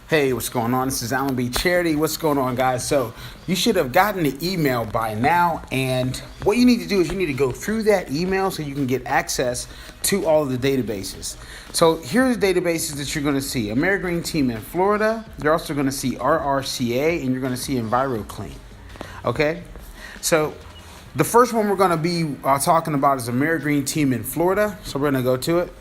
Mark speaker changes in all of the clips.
Speaker 1: Hey, what's going on? This is Alan B. Charity. What's going on, guys? So you should have gotten the email by now, and what you need to do is you need to go through that email so you can get access to all of the databases. So here's the databases that you're going to see. AmeriGreen team in Florida. You're also going to see RRCA, and you're going to see EnviroClean. Okay? So the first one we're going to be talking about is AmeriGreen team in Florida. So we're going to go to it.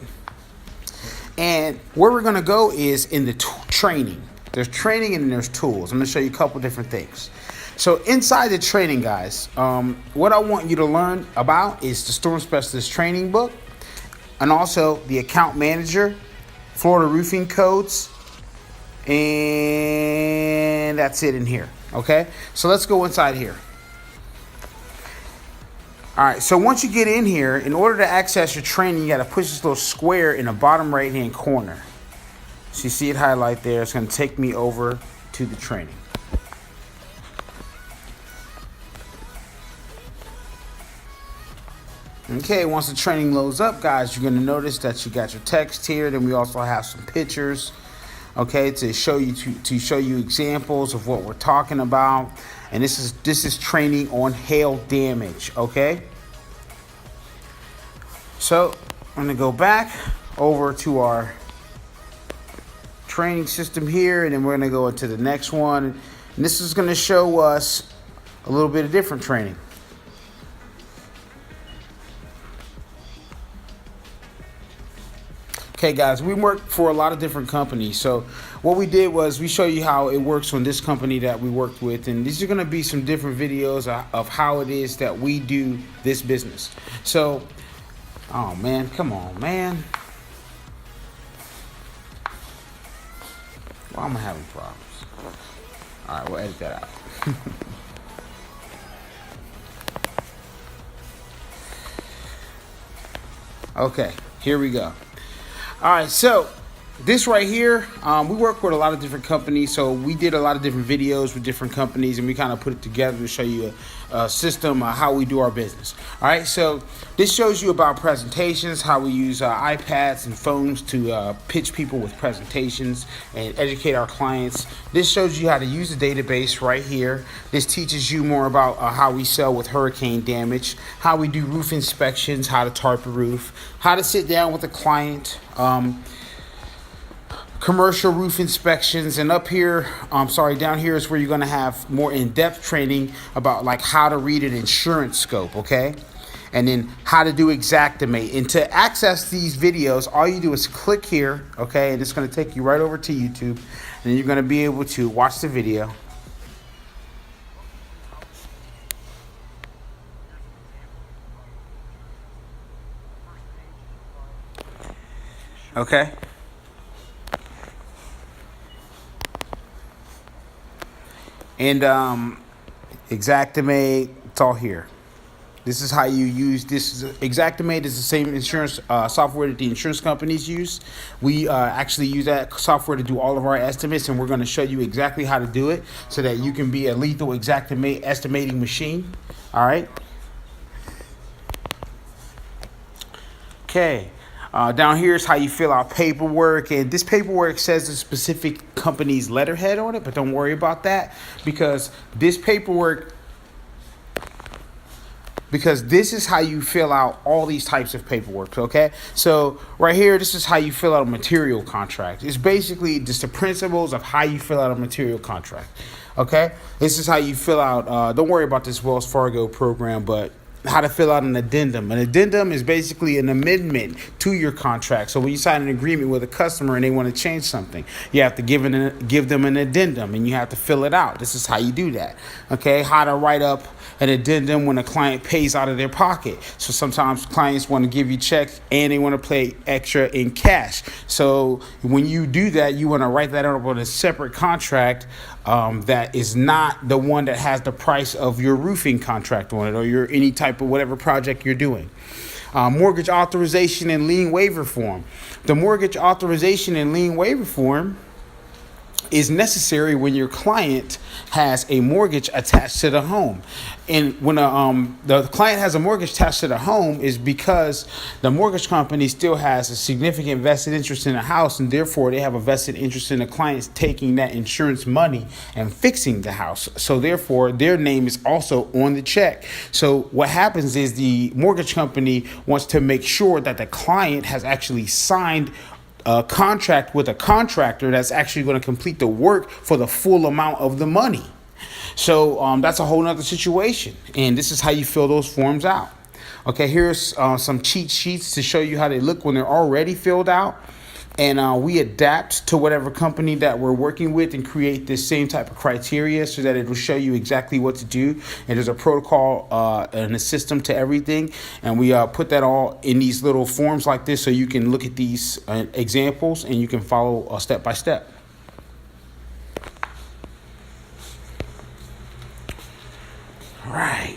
Speaker 1: And where we're going to go is in the training. There's training and there's tools. I'm going to show you a couple different things. So inside the training, guys, what I want you to learn about is the Storm Specialist training book and also the account manager, Florida roofing codes, and that's it in here. Okay, so let's go inside here. All right, so once you get in here, in order to access your training, you got to push this little square in the bottom right-hand corner. So you see it highlight there. It's going to take me over to the training. Okay, once the training loads up, guys, you're going to notice that you got your text here. Then we also have some pictures, okay, to show you examples of what we're talking about. And this is training on hail damage, okay? So I'm gonna go back over to our training system here, and then we're gonna go into the next one. And this is gonna show us a little bit of different training. Okay, guys, we work for a lot of different companies. So what we did was we show you how it works on this company that we worked with. And these are going to be some different videos of how it is that we do this business. So, oh, man, come on, man. Why am I having problems? All right, we'll edit that out. Okay, here we go. All right, so this right here, we work with a lot of different companies. So we did a lot of different videos with different companies, and we kind of put it together to show you a system, how we do our business. All right, so this shows you about presentations, how we use iPads and phones to pitch people with presentations and educate our clients. This shows you how to use the database right here. This teaches you more about how we sell with hurricane damage, how we do roof inspections, how to tarp a roof, how to sit down with a client, commercial roof inspections, and down here is where you're going to have more in-depth training about like how to read an insurance scope, okay? And then how to do Xactimate. And to access these videos, all you do is click here, okay? And it's going to take you right over to YouTube, and then you're going to be able to watch the video. Okay? And Xactimate, it's all here. This is how you use this. Xactimate is the same insurance software that the insurance companies use. We actually use that software to do all of our estimates, and we're going to show you exactly how to do it so that you can be a lethal Xactimate estimating machine. All right. Okay. Down here is how you fill out paperwork, and this paperwork says the specific company's letterhead on it, but don't worry about that because this is how you fill out all these types of paperwork, okay? So right here, this is how you fill out a material contract. It's basically just the principles of how you fill out a material contract, okay? This is how you fill out, don't worry about this Wells Fargo program, but how to fill out an addendum. An addendum is basically an amendment to your contract. So when you sign an agreement with a customer and they want to change something, you have to give them an addendum, and you have to fill it out. This is how you do that. Okay, how to write up an addendum when a client pays out of their pocket. So sometimes clients want to give you checks and they want to pay extra in cash. So when you do that, you want to write that up on a separate contract that is not the one that has the price of your roofing contract on it or your any type of whatever project you're doing. Mortgage authorization and lien waiver form. The mortgage authorization and lien waiver form is necessary when your client has a mortgage attached to the home. And when the client has a mortgage attached to the home is because the mortgage company still has a significant vested interest in the house, and therefore they have a vested interest in the clients taking that insurance money and fixing the house. So therefore their name is also on the check. So what happens is the mortgage company wants to make sure that the client has actually signed a contract with a contractor that's actually going to complete the work for the full amount of the money. So that's a whole nother situation. And this is how you fill those forms out. Okay, here's some cheat sheets to show you how they look when they're already filled out. And we adapt to whatever company that we're working with and create this same type of criteria so that it will show you exactly what to do. And there's a protocol and a system to everything. And we put that all in these little forms like this so you can look at these examples and you can follow step by step. All right.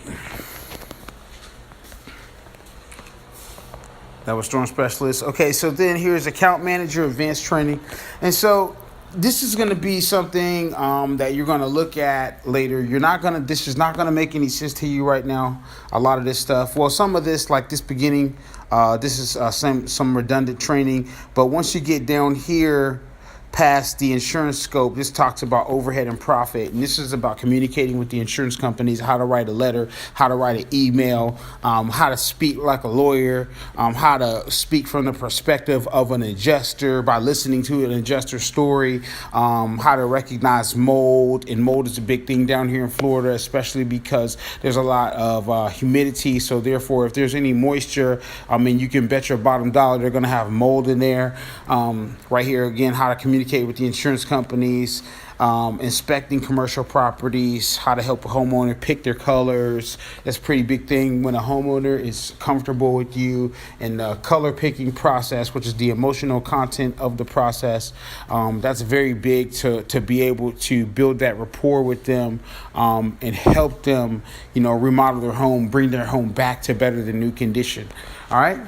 Speaker 1: That was Storm Specialist. Okay, so then here's Account Manager Advanced Training. And so this is going to be something that you're going to look at later. This is not going to make any sense to you right now. A lot of this stuff. Well, some of this, like this beginning, this is some redundant training. But once you get down here, past the insurance scope, this talks about overhead and profit, and this is about communicating with the insurance companies, how to write a letter, how to write an email, how to speak like a lawyer, how to speak from the perspective of an adjuster by listening to an adjuster story, how to recognize mold. And mold is a big thing down here in Florida, especially because there's a lot of humidity. So therefore, if there's any moisture, you can bet your bottom dollar they're going to have mold in there. Right here again, how to communicate with the insurance companies, inspecting commercial properties, how to help a homeowner pick their colors. That's a pretty big thing when a homeowner is comfortable with you, and the color picking process, which is the emotional content of the process. That's very big to be able to build that rapport with them and help them, remodel their home, bring their home back to better than new condition. All right.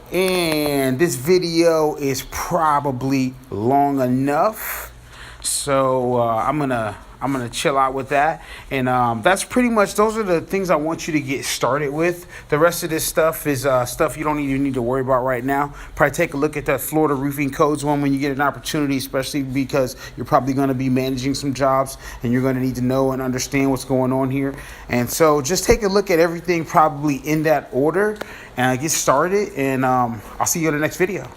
Speaker 1: And this video is probably long enough, so I'm gonna chill out with that. And that's pretty much, those are the things I want you to get started with. The rest of this stuff is stuff you don't even need to worry about right now. Probably take a look at that Florida Roofing Codes one when you get an opportunity, especially because you're probably going to be managing some jobs and you're going to need to know and understand what's going on here. And so just take a look at everything probably in that order and get started. And I'll see you in the next video.